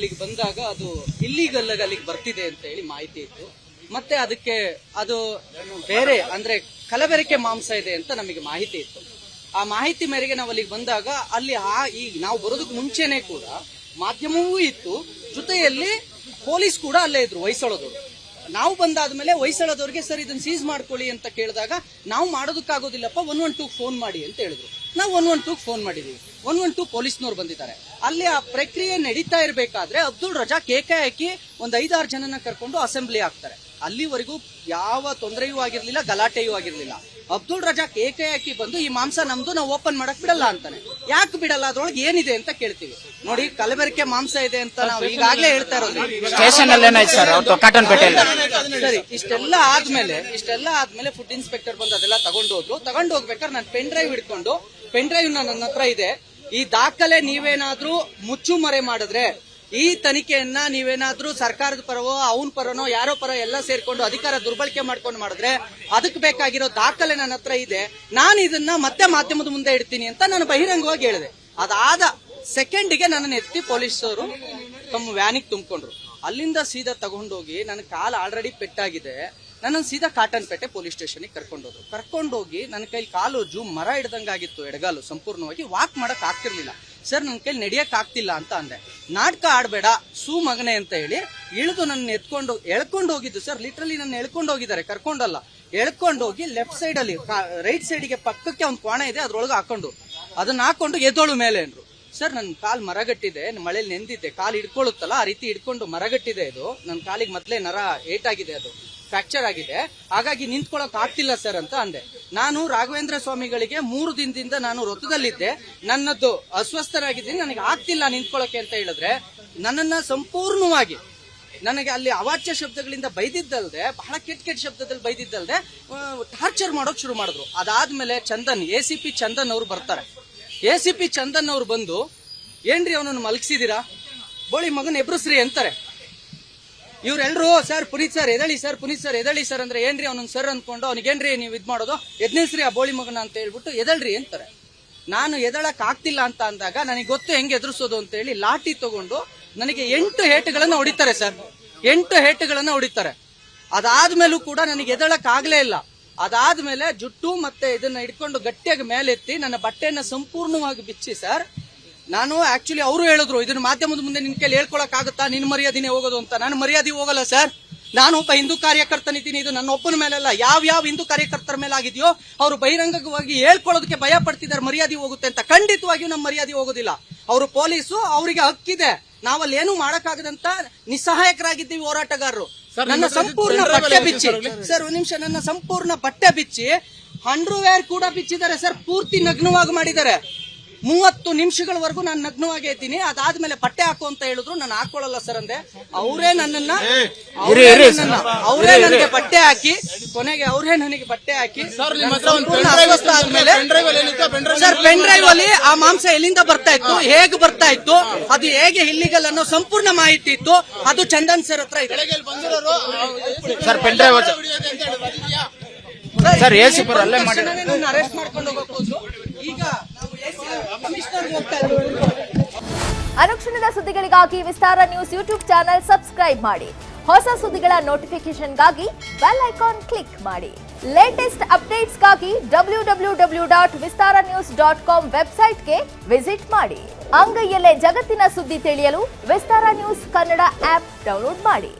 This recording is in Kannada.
ಅಲ್ಲಿಗೆ ಬಂದಾಗ ಅದು ಇಲ್ಲಿಗಲ್ ಅಲ್ಲಿಗೆ ಬರ್ತಿದೆ ಅಂತ ಹೇಳಿ ಮಾಹಿತಿ ಇತ್ತು. ಮತ್ತೆ ಅದಕ್ಕೆ ಅದು ಬೇರೆ ಅಂದ್ರೆ ಕಲಬೆರಕೆ ಮಾಂಸ ಇದೆ ಅಂತ ನಮಗೆ ಮಾಹಿತಿ ಇತ್ತು. ಆ ಮಾಹಿತಿ ಮೇರೆಗೆ ನಾವು ಅಲ್ಲಿಗೆ ಬಂದಾಗ ಅಲ್ಲಿ ಈ ನಾವು ಬರೋದಕ್ಕೆ ಮುಂಚೆನೆ ಕೂಡ ಮಾಧ್ಯಮವೂ ಇತ್ತು, ಜೊತೆಯಲ್ಲಿ ಪೊಲೀಸ್ ಕೂಡ ಅಲ್ಲೇ ಇದ್ರು, ಹೊಯ್ಸಳದವರು. ನಾವು ಬಂದಾದ್ಮೇಲೆ ಹೊಯ್ಸಳದವ್ರಿಗೆ ಸರ್ ಇದನ್ನ ಸೀಸ್ ಮಾಡ್ಕೊಳ್ಳಿ ಅಂತ ಕೇಳಿದಾಗ ನಾವು ಮಾಡೋದಕ್ಕಾಗೋದಿಲ್ಲಪ್ಪ 112 ಫೋನ್ ಮಾಡಿ ಅಂತ ಹೇಳಿದ್ರು. ನಾವು 112 ಫೋನ್ ಮಾಡಿದೀವಿ. 112 ಪೊಲೀಸ್ನವ್ರು ಬಂದಿದ್ದಾರೆ. ಅಲ್ಲಿ ಆ ಪ್ರಕ್ರಿಯೆ ನಡೀತಾ ಇರಬೇಕಾದ್ರೆ ಅಬ್ದುಲ್ ರಜಾಕ್ ಏಕೆ ಹಾಕಿ ಒಂದು 5-6 ಜನನ ಕರ್ಕೊಂಡು ಅಸೆಂಬ್ಲಿ ಆಗ್ತಾರೆ. ಅಲ್ಲಿವರೆಗೂ ಯಾವ ತೊಂದರೆಯೂ ಆಗಿರ್ಲಿಲ್ಲ, ಗಲಾಟೆಯೂ ಆಗಿರ್ಲಿಲ್ಲ. ಅಬ್ದುಲ್ ರಜಾಕ್ ಏಕಾಏಕಿ ಬಂದು ಈ ಮಾಂಸ ನಮ್ದು, ನಾವು ಓಪನ್ ಮಾಡಕ್ ಬಿಡಲ್ಲ ಅಂತಾನೆ. ಯಾಕೆ ಬಿಡಲ್ಲ, ಅದ್ರೊಳಗೆ ಏನಿದೆ ಅಂತ ಕೇಳ್ತೀವಿ. ನೋಡಿ, ಕಲಬೆರಕೆ ಮಾಂಸ ಇದೆ ಅಂತ ನಾವು ಈಗಾಗಲೇ ಹೇಳ್ತಾ ಇರೋದು. ಸ್ಟೇಷನ್ ಸರಿ, ಇಷ್ಟೆಲ್ಲ ಆದ್ಮೇಲೆ ಫುಡ್ ಇನ್ಸ್ಪೆಕ್ಟರ್ ಬಂದು ಅದೆಲ್ಲ ತಗೊಂಡು ಹೋಗ್ಬೇಕಾದ್ರೆ ನಾನು ಪೆನ್ ಡ್ರೈವ್ ಹಿಡ್ಕೊಂಡು, ಪೆನ್ ಡ್ರೈವ್ ನನ್ನ ಹತ್ರ ಇದೆ, ಈ ದಾಖಲೆ ನೀವೇನಾದ್ರೂ ಮುಚ್ಚುಮರೆ ಮಾಡಿದ್ರೆ, ಈ ತನಿಖೆಯನ್ನ ನೀವೇನಾದ್ರೂ ಸರ್ಕಾರದ ಪರವೋ ಅವನ ಪರನೋ ಯಾರೋ ಪರ ಎಲ್ಲ ಸೇರ್ಕೊಂಡು ಅಧಿಕಾರ ದುರ್ಬಳಕೆ ಮಾಡ್ಕೊಂಡು ಮಾಡಿದ್ರೆ ಅದಕ್ಕೆ ಬೇಕಾಗಿರೋ ದಾಖಲೆ ನನ್ನ ಹತ್ರ ಇದೆ, ನಾನು ಇದನ್ನ ಮತ್ತೆ ಮಾಧ್ಯಮದ ಮುಂದೆ ಇಡ್ತೀನಿ ಅಂತ ನಾನು ಬಹಿರಂಗವಾಗಿ ಹೇಳಿದೆ. ಅದಾದ ಸೆಕೆಂಡಿಗೆ ನನ್ನನ್ನು ಎತ್ತಿ ಪೊಲೀಸರು ತಮ್ಮ ವ್ಯಾನಿಗೆ ತುಂಬಿಕೊಂಡ್ರು. ಅಲ್ಲಿಂದ ಸೀದಾ ತಗೊಂಡೋಗಿ ನನ್ನ ಕಾಲು ಆಲ್ರೆಡಿ ಪೆಟ್ಟಾಗಿದೆ, ನನ್ನನ್ನು ಸೀದಾ ಕಾಟನ್ಪೇಟೆ ಪೊಲೀಸ್ ಸ್ಟೇಷನ್ಗೆ ಕರ್ಕೊಂಡೋಗಿ ನನ್ನ ಕೈಲಿ ಕಾಲು ಮರ ಹಿಡ್ದಂಗಾಗಿತ್ತು, ಎಡಗಾಲು ಸಂಪೂರ್ಣವಾಗಿ ವಾಕ್ ಮಾಡಕ್ ಆಗ್ತಿರ್ಲಿಲ್ಲ. ಸರ್, ನನ್ನ ಕೈಲಿ ನಡೆಯಕ್ ಆಗ್ತಿಲ್ಲ ಅಂತ ಅಂದೆ. ನಾಟಕ ಆಡ್ಬೇಡ ಸೂ ಮಗನೆ ಅಂತ ಹೇಳಿ ಇಳಿದು ನನ್ನ ಎಳ್ಕೊಂಡು ಹೋಗಿದ್ದು ಸರ್. ಲಿಟ್ರಲಿ ನನ್ನ ಎಳ್ಕೊಂಡು ಹೋಗಿದ್ದಾರೆ, ಕರ್ಕೊಂಡಲ್ಲ, ಎಳ್ಕೊಂಡೋಗಿ ಲೆಫ್ಟ್ ಸೈಡ್ ಅಲ್ಲಿ ರೈಟ್ ಸೈಡ್ಗೆ ಪಕ್ಕಕ್ಕೆ ಒಂದು ಕೋಣೆ ಇದೆ, ಅದ್ರೊಳಗೆ ಅದನ್ನ ಹಾಕೊಂಡು ಎದ್ದೋಳು ಮೇಲೆ ಅಂದ್ರು. ಸರ್, ನನ್ನ ಕಾಲ್ ಮರಗಟ್ಟಿದೆ, ಮಳೆಯಲ್ಲಿ ನೆಂದಿದ್ದೆ, ಕಾಲು ಹಿಡ್ಕೊಳ್ಳುತ್ತಲ್ಲ ಆ ರೀತಿ ಹಿಡ್ಕೊಂಡು ಮರಗಟ್ಟಿದೆ. ಇದು ನನ್ನ ಕಾಲಿಗೆ ಮೊದಲೇ ನರ ಏಟಾಗಿದೆ, ಅದು ಫ್ರಾಕ್ಚರ್ ಆಗಿದೆ, ಹಾಗಾಗಿ ನಿಂತ್ಕೊಳ್ಳೋಕೆ ಆಗ್ತಿಲ್ಲ ಸರ್ ಅಂತ ಅಂದೆ. ನಾನು ರಾಘವೇಂದ್ರ ಸ್ವಾಮಿಗಳಿಗೆ 3 ದಿನದಿಂದ ನಾನು ವ್ರತದಲ್ಲಿದ್ದೆ, ನನ್ನದು ಅಸ್ವಸ್ಥರಾಗಿದ್ದೀನಿ, ನನಗೆ ಆಗ್ತಿಲ್ಲ ನಿಂತ್ಕೊಳ್ಳೋಕೆ ಅಂತ ಹೇಳಿದ್ರೆ ನನ್ನನ್ನ ಸಂಪೂರ್ಣವಾಗಿ ನನಗೆ ಅಲ್ಲಿ ಅವಾಚ್ಯ ಶಬ್ದಗಳಿಂದ ಬೈದಿದ್ದಲ್ದೆ, ಬಹಳ ಕೆಟ್ಟ ಶಬ್ದದಲ್ಲಿ ಬೈದಿದ್ದಲ್ದೆ ಟಾರ್ಚರ್ ಮಾಡೋಕ್ ಶುರು ಮಾಡಿದ್ರು. ಅದಾದ್ಮೇಲೆ ACP ಚಂದನ್ ಅವರು ಬರ್ತಾರೆ. ACP ಚಂದನ್ ಅವ್ರು ಬಂದು, ಏನ್ರಿ ಅವನನ್ನು ಮಲಗಿಸಿದೀರಾ, ಬೋಳಿ ಮಗನ್ ಎಬ್ರಸ್ರಿ ಅಂತಾರೆ. ಇವ್ರೆಲ್ರು ಸರ್ ಪುನೀತ್ ಸರ್ ಎದಳಿ ಸರ್ ಅಂದ್ರೆ, ಏನ್ರಿ ಅವನೊಂದು ಸರ್ ಅನ್ಕೊಂಡು ಅವನಿಗೇನ್ರಿ ನೀವು ಇದ್ ಮಾಡೋದು, ಎದ್ನಿಲ್ಸ್ರಿ ಆ ಬೋಳಿ ಮಗನ ಅಂತ ಹೇಳ್ಬಿಟ್ಟು ಎದಳ್ರಿ ಅಂತಾರೆ. ನಾನು ಎದಳಕ್ ಆಗ್ತಿಲ್ಲ ಅಂತ ಅಂದಾಗ ನನಗೆ ಗೊತ್ತು ಹೆಂಗೆ ಎದುರಿಸೋದು ಅಂತ ಹೇಳಿ ಲಾಠಿ ತಗೊಂಡು ನನಗೆ 8 ಏಟುಗಳನ್ನ ಹೊಡಿತಾರೆ ಸರ್, 8 ಏಟುಗಳನ್ನ ಹೊಡಿತಾರೆ. ಅದಾದ್ಮೇಲೂ ಕೂಡ ನನಗೆ ಎದಳಕ್ ಆಗ್ಲೇ ಇಲ್ಲ. ಅದಾದ್ಮೇಲೆ ಜುಟ್ಟು ಮತ್ತೆ ಇದನ್ನ ಹಿಡ್ಕೊಂಡು ಗಟ್ಟಿಯಾಗಿ ಮೇಲೆತ್ತಿ ನನ್ನ ಬಟ್ಟೆಯನ್ನ ಸಂಪೂರ್ಣವಾಗಿ ಬಿಚ್ಚಿ ಸರ್, ನಾನು ಆಕ್ಚುಲಿ ಅವರು ಹೇಳಿದ್ರು ಇದನ್ನ ಮಾಧ್ಯಮದ ಮುಂದೆ ನಿನ್ ಕೈಲಿ ಹೇಳ್ಕೊಳಕ್ ಆಗುತ್ತಾ, ನಿನ್ ಮರ್ಯಾದಿನೇ ಹೋಗೋದು ಅಂತ. ನಾನು ಮರ್ಯಾದೆ ಹೋಗಲ್ಲ ಸರ್, ನಾನು ಒಬ್ಬ ಹಿಂದೂ ಕಾರ್ಯಕರ್ತನಿದ್ದೀನಿ. ಇದು ನನ್ನ ಒಬ್ಬನ ಮೇಲೆಲ್ಲ, ಯಾವ ಹಿಂದೂ ಕಾರ್ಯಕರ್ತರ ಮೇಲೆ ಆಗಿದೆಯೋ ಅವರು ಬಹಿರಂಗವಾಗಿ ಹೇಳ್ಕೊಳ್ಳೋದಕ್ಕೆ ಭಯ ಪಡ್ತಿದ್ದಾರೆ, ಮರ್ಯಾದೆ ಹೋಗುತ್ತೆ ಅಂತ. ಖಂಡಿತವಾಗಿಯೂ ನಮ್ಮ ಮರ್ಯಾದೆ ಹೋಗೋದಿಲ್ಲ. ಅವರು ಪೊಲೀಸು, ಅವರಿಗೆ ಹಕ್ಕಿದೆ, ನಾವಲ್ಲಿ ಏನು ಮಾಡಕ್ಕಾಗದಂತ ನಿಸ್ಸಹಾಯಕರಾಗಿದ್ದೀವಿ ಹೋರಾಟಗಾರರು. ನನ್ನ ಸಂಪೂರ್ಣ ಬಟ್ಟೆ ಬಿಚ್ಚಿ ಸರ್, ಒಂದ್ ನಿಮಿಷ, ನನ್ನ ಸಂಪೂರ್ಣ ಬಟ್ಟೆ ಬಿಚ್ಚಿ ಅಂಡರ್ವೇರ್ ಕೂಡ ಬಿಚ್ಚಿದ್ದಾರೆ ಸರ್, ಪೂರ್ತಿ ನಗ್ನವಾಗಿ ಮಾಡಿದ್ದಾರೆ. 30 ನಿಮಿಷಗಳವರೆಗೂ ನಾನು ನಗ್ನವಾಗೇ ಇದ್ದೀನಿ. ಅದಾದ್ಮೇಲೆ ಬಟ್ಟೆ ಹಾಕು ಅಂತ ಹೇಳಿದ್ರು, ನಾನು ಹಾಕೊಳ್ಳಲ್ಲ ಸರ್ ಅಂದೆ. ಅವರೇ ನನಗೆ ಬಟ್ಟೆ ಹಾಕಿ, ಕೊನೆಗೆ ಅವರೇ ನನಗೆ ಬಟ್ಟೆ ಹಾಕಿ ಸರ್, ಪೆನ್ ಡ್ರೈವ್ ಅಲ್ಲಿ ಆ ಮಾಂಸ ಎಲ್ಲಿಂದ ಬರ್ತಾ ಇತ್ತು, ಹೇಗೆ ಬರ್ತಾ ಇತ್ತು, ಅದು ಹೇಗೆ ಇಲ್ಲಿಗಲ್ ಅನ್ನೋ ಸಂಪೂರ್ಣ ಮಾಹಿತಿ ಇತ್ತು. ಅದು ಚಂದನ್ ಸರ್ ಹತ್ರ ಇದೆ sir. Pen drive sir arrest ಮಾಡ್ಕೊಂಡು ಹೋಗಬಹುದು. ಈಗ ಅನುಕ್ಷಣದ ಸುದ್ದಿಗಳಿಗಾಗಿ ವಿಸ್ತಾರ ನ್ಯೂಸ್ ಯೂಟ್ಯೂಬ್ ಚಾನೆಲ್ ಸಬ್ಸ್ಕ್ರೈಬ್ ಮಾಡಿ. ಹೊಸ ಸುದ್ದಿಗಳ ನೋಟಿಫಿಕೇಶನ್ಗಾಗಿ ಬೆಲ್ ಐಕಾನ್ ಕ್ಲಿಕ್ ಮಾಡಿ. ಲೇಟೆಸ್ಟ್ ಅಪ್ಡೇಟ್ಸ್ಗಾಗಿ www.vistaranews.com ವೆಬ್ಸೈಟ್ಗೆ ವಿಸಿಟ್ ಮಾಡಿ. ಅಂಗೈಯಲ್ಲೇ ಜಗತ್ತಿನ ಸುದ್ದಿ ತಿಳಿಯಲು ವಿಸ್ತಾರ ನ್ಯೂಸ್ ಕನ್ನಡ ಆಪ್ ಡೌನ್ಲೋಡ್ ಮಾಡಿ.